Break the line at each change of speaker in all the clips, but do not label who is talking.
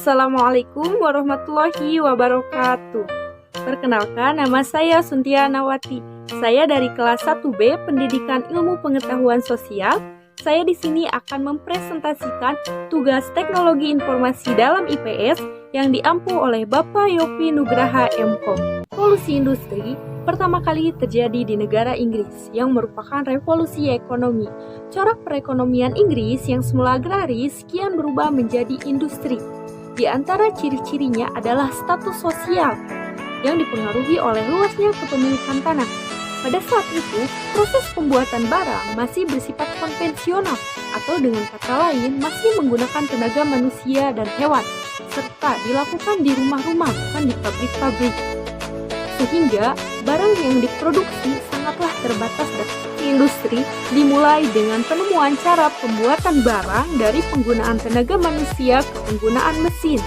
Assalamualaikum warahmatullahi wabarakatuh. Perkenalkan, nama saya Suntia Nawati. Saya dari kelas 1B Pendidikan Ilmu Pengetahuan Sosial. Saya di sini akan mempresentasikan tugas teknologi informasi dalam IPS yang diampu oleh Bapak Yopi Nugraha MKom. Revolusi industri pertama kali terjadi di negara Inggris yang merupakan revolusi ekonomi. Corak perekonomian Inggris yang semula agraris kian berubah menjadi industri. Di antara ciri-cirinya adalah status sosial yang dipengaruhi oleh luasnya kepemilikan tanah. Pada saat itu, proses pembuatan barang masih bersifat konvensional atau dengan kata lain masih menggunakan tenaga manusia dan hewan, serta dilakukan di rumah-rumah bukan di pabrik-pabrik. Sehingga barang yang diproduksi sangatlah terbatas dan industri dimulai dengan penemuan cara pembuatan barang dari penggunaan tenaga manusia ke penggunaan mesin.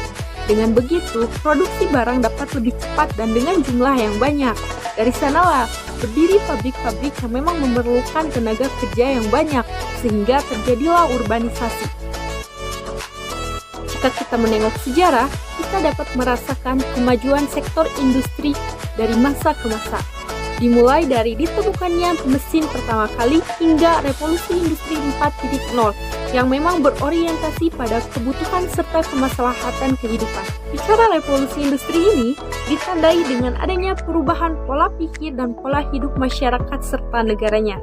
Dengan begitu, produksi barang dapat lebih cepat dan dengan jumlah yang banyak. Dari sanalah berdiri pabrik-pabrik yang memang memerlukan tenaga kerja yang banyak, sehingga terjadilah urbanisasi. Jika kita menengok sejarah, kita dapat merasakan kemajuan sektor industri dari masa ke masa. Dimulai dari ditemukannya mesin pertama kali hingga revolusi industri 4.0 yang memang berorientasi pada kebutuhan serta kemaslahatan kehidupan. Bicara revolusi industri ini ditandai dengan adanya perubahan pola pikir dan pola hidup masyarakat serta negaranya.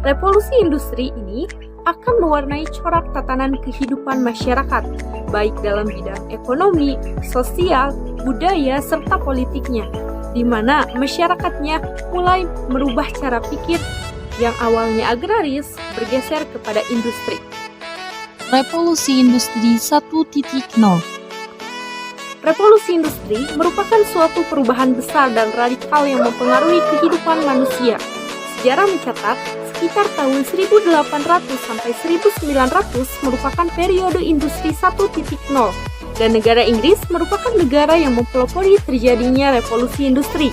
Revolusi industri ini akan mewarnai corak tatanan kehidupan masyarakat, baik dalam bidang ekonomi, sosial, budaya, serta politiknya, di mana masyarakatnya mulai merubah cara pikir yang awalnya agraris bergeser kepada industri.
Revolusi Industri 1.0.
Revolusi industri merupakan suatu perubahan besar dan radikal yang mempengaruhi kehidupan manusia. Sejarah mencatat, sekitar tahun 1800 sampai 1900 merupakan periode industri 1.0. Dan negara Inggris merupakan negara yang mempelopori terjadinya revolusi industri.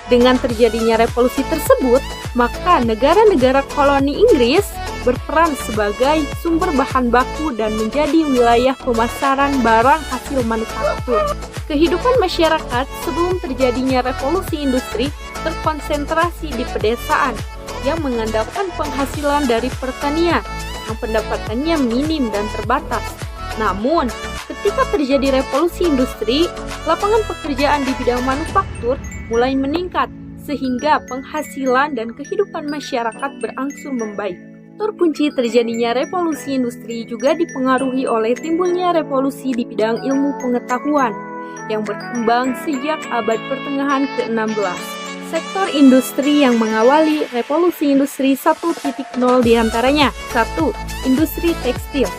Dengan terjadinya revolusi tersebut, maka negara-negara koloni Inggris berperan sebagai sumber bahan baku dan menjadi wilayah pemasaran barang hasil manufaktur. Kehidupan masyarakat sebelum terjadinya revolusi industri terkonsentrasi di pedesaan yang mengandalkan penghasilan dari pertanian yang pendapatannya minim dan terbatas. Namun, ketika terjadi revolusi industri, lapangan pekerjaan di bidang manufaktur mulai meningkat, sehingga penghasilan dan kehidupan masyarakat berangsur membaik. Terkunci terjadinya revolusi industri juga dipengaruhi oleh timbulnya revolusi di bidang ilmu pengetahuan yang berkembang sejak abad pertengahan ke-16. Sektor industri yang mengawali revolusi industri 1.0 diantaranya 1. Industri tekstil.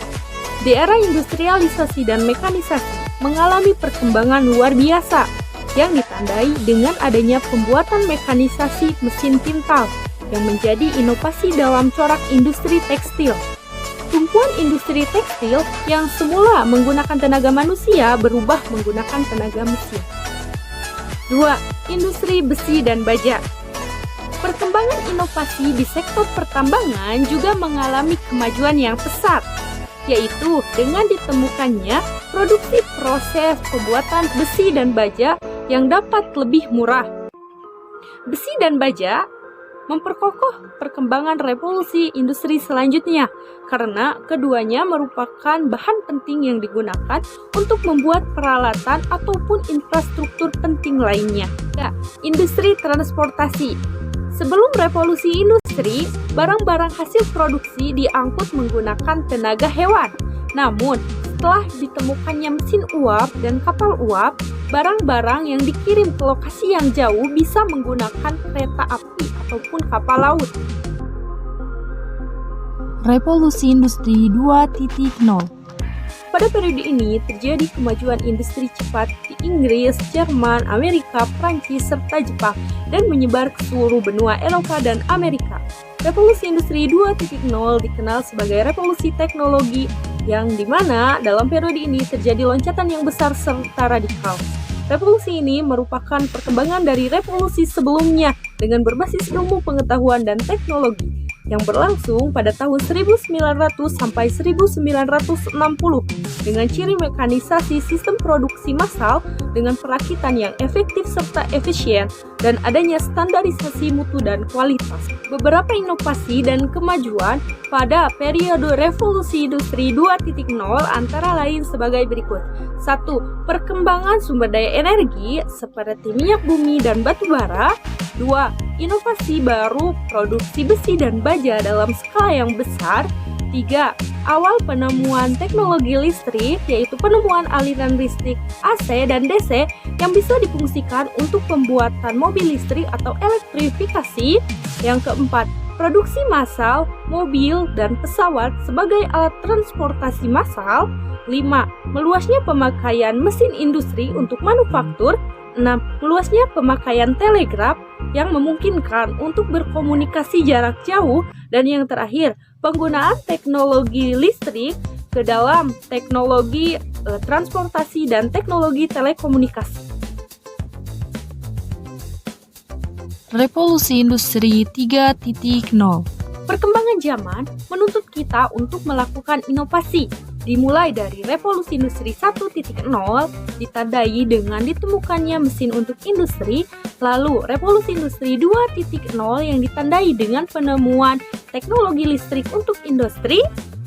Di era industrialisasi dan mekanisasi mengalami perkembangan luar biasa yang ditandai dengan adanya pembuatan mekanisasi mesin pintal yang menjadi inovasi dalam corak industri tekstil. Tumpuan industri tekstil yang semula menggunakan tenaga manusia berubah menggunakan tenaga mesin. 2. Industri besi dan baja. Perkembangan inovasi di sektor pertambangan juga mengalami kemajuan yang pesat, yaitu dengan ditemukannya produksi proses pembuatan besi dan baja yang dapat lebih murah. Besi dan baja memperkokoh perkembangan revolusi industri selanjutnya karena keduanya merupakan bahan penting yang digunakan untuk membuat peralatan ataupun infrastruktur penting lainnya. Ya, industri transportasi. Sebelum revolusi industri, barang-barang hasil produksi diangkut menggunakan tenaga hewan. Namun, setelah ditemukannya mesin uap dan kapal uap, barang-barang yang dikirim ke lokasi yang jauh bisa menggunakan kereta api ataupun kapal laut.
Revolusi Industri 2.0.
Pada periode ini terjadi kemajuan industri cepat di Inggris, Jerman, Amerika, Prancis, serta Jepang dan menyebar ke seluruh benua Eropa dan Amerika. Revolusi Industri 2.0 dikenal sebagai revolusi teknologi yang dimana dalam periode ini terjadi loncatan yang besar serta radikal. Revolusi ini merupakan perkembangan dari revolusi sebelumnya dengan berbasis ilmu pengetahuan dan teknologi. yang berlangsung pada tahun 1900 sampai 1960 dengan ciri mekanisasi sistem produksi massal dengan perakitan yang efektif serta efisien dan adanya standarisasi mutu dan kualitas. Beberapa inovasi dan kemajuan pada periode revolusi industri 2.0 antara lain sebagai berikut. 1. Perkembangan sumber daya energi seperti minyak bumi dan batu bara. 2. Inovasi baru produksi besi dan baja dalam skala yang besar. 3. Awal penemuan teknologi listrik, yaitu penemuan aliran listrik AC dan DC yang bisa difungsikan untuk pembuatan mobil listrik atau elektrifikasi. Yang keempat, produksi massal, mobil, dan pesawat sebagai alat transportasi massal. 5. Meluasnya pemakaian mesin industri untuk manufaktur. 6. Meluasnya pemakaian telegraf yang memungkinkan untuk berkomunikasi jarak jauh. Dan yang terakhir, penggunaan teknologi listrik ke dalam teknologi transportasi dan teknologi telekomunikasi.
Revolusi Industri 3.0.
Perkembangan zaman menuntut kita untuk melakukan inovasi. Dimulai dari revolusi industri 1.0 ditandai dengan ditemukannya mesin untuk industri, lalu revolusi industri 2.0 yang ditandai dengan penemuan teknologi listrik untuk industri,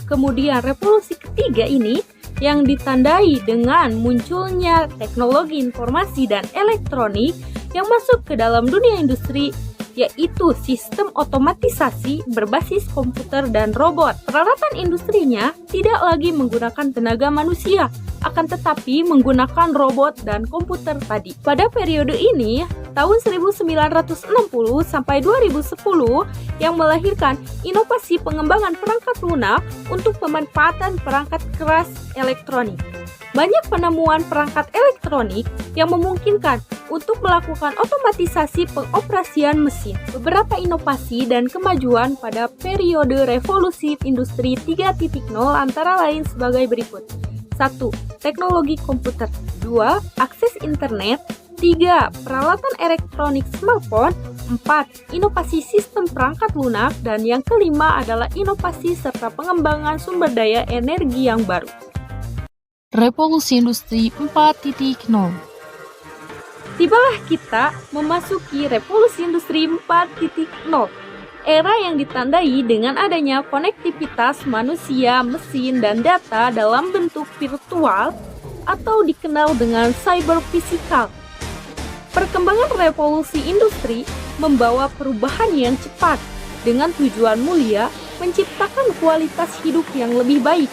kemudian revolusi ketiga ini yang ditandai dengan munculnya teknologi informasi dan elektronik yang masuk ke dalam dunia industri, yaitu sistem otomatisasi berbasis komputer dan robot. Peralatan industrinya tidak lagi menggunakan tenaga manusia, akan tetapi menggunakan robot dan komputer tadi. Pada periode ini, tahun 1960 sampai 2010 yang melahirkan inovasi pengembangan perangkat lunak untuk pemanfaatan perangkat keras elektronik. Banyak penemuan perangkat elektronik yang memungkinkan untuk melakukan otomatisasi pengoperasian mesin. Beberapa inovasi dan kemajuan pada periode revolusi industri 3.0 antara lain sebagai berikut. 1. Teknologi komputer. 2. Akses internet. 3. Peralatan elektronik smartphone. 4. Inovasi sistem perangkat lunak. Dan yang kelima adalah inovasi serta pengembangan sumber daya energi yang baru.
Revolusi Industri 4.0.
Tibalah kita memasuki revolusi industri 4.0, era yang ditandai dengan adanya konektivitas manusia, mesin, dan data dalam bentuk virtual atau dikenal dengan cyber physical. Perkembangan revolusi industri membawa perubahan yang cepat dengan tujuan mulia menciptakan kualitas hidup yang lebih baik.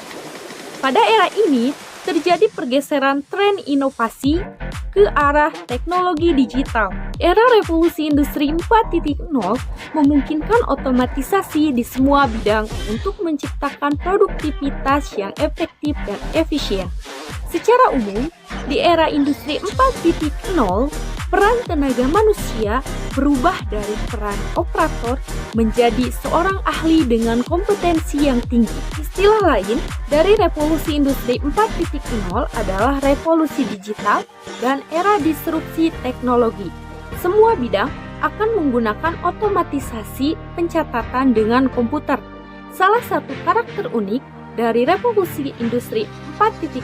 Pada era ini, terjadi pergeseran tren inovasi ke arah teknologi digital. Era revolusi industri 4.0 memungkinkan otomatisasi di semua bidang untuk menciptakan produktivitas yang efektif dan efisien. Secara umum, di era industri 4.0, peran tenaga manusia berubah dari peran operator menjadi seorang ahli dengan kompetensi yang tinggi. Istilah lain dari revolusi industri 4.0 adalah revolusi digital dan era disrupsi teknologi. Semua bidang akan menggunakan otomatisasi pencatatan dengan komputer. Salah satu karakter unik dari revolusi industri 4.0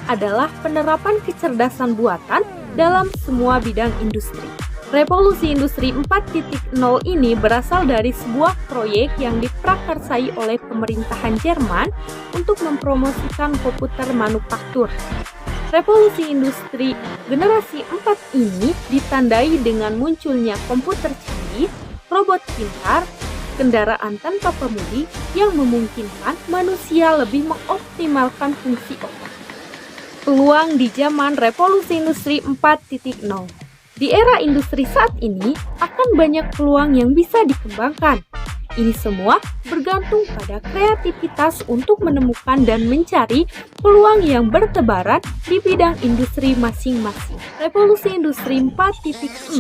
adalah penerapan kecerdasan buatan dalam semua bidang industri. Revolusi industri 4.0 ini berasal dari sebuah proyek yang diprakarsai oleh pemerintahan Jerman untuk mempromosikan komputer manufaktur. Revolusi industri generasi 4 ini ditandai dengan munculnya komputer canggih, robot pintar, kendaraan tanpa pemudi yang memungkinkan manusia lebih mengoptimalkan fungsi otak. Peluang di zaman revolusi industri 4.0. Di era industri saat ini akan banyak peluang yang bisa dikembangkan. Ini semua bergantung pada kreativitas untuk menemukan dan mencari peluang yang bertebaran di bidang industri masing-masing. Revolusi industri 4.0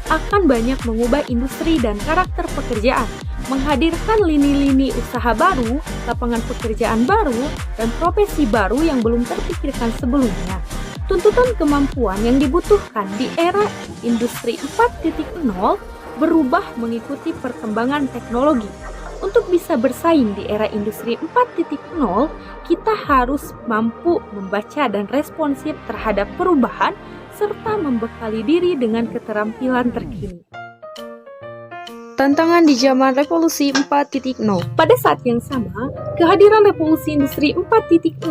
akan banyak mengubah industri dan karakter pekerjaan, menghadirkan lini-lini usaha baru, lapangan pekerjaan baru, dan profesi baru yang belum terpikirkan sebelumnya. Tuntutan kemampuan yang dibutuhkan di era industri 4.0 berubah mengikuti perkembangan teknologi. Untuk bisa bersaing di era industri 4.0, kita harus mampu membaca dan responsif terhadap perubahan serta membekali diri dengan keterampilan terkini. Tantangan di zaman revolusi 4.0. Pada saat yang sama, kehadiran revolusi industri 4.0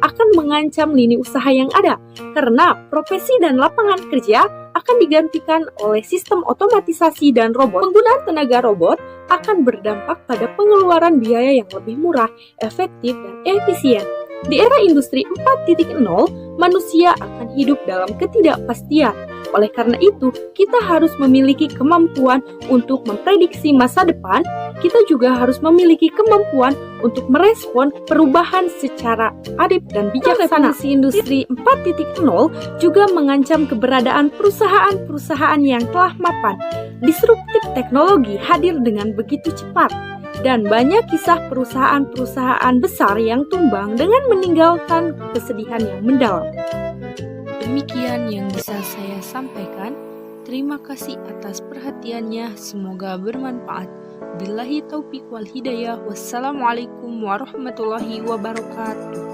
akan mengancam lini usaha yang ada karena profesi dan lapangan kerja akan digantikan oleh sistem otomatisasi dan robot. Penggunaan tenaga robot akan berdampak pada pengeluaran biaya yang lebih murah, efektif, dan efisien. Di era industri 4.0, manusia akan hidup dalam ketidakpastian. Oleh karena itu, kita harus memiliki kemampuan untuk memprediksi masa depan. Kita juga harus memiliki kemampuan untuk merespon perubahan secara adil dan bijaksana. Revolusi industri 4.0 juga mengancam keberadaan perusahaan-perusahaan yang telah mapan. Disruptif teknologi hadir dengan begitu cepat, dan banyak kisah perusahaan-perusahaan besar yang tumbang dengan meninggalkan kesedihan yang mendalam.
Demikian yang bisa saya sampaikan. Terima kasih atas perhatiannya. Semoga bermanfaat. Billahi taufiq wal hidayah. Wassalamualaikum warahmatullahi wabarakatuh.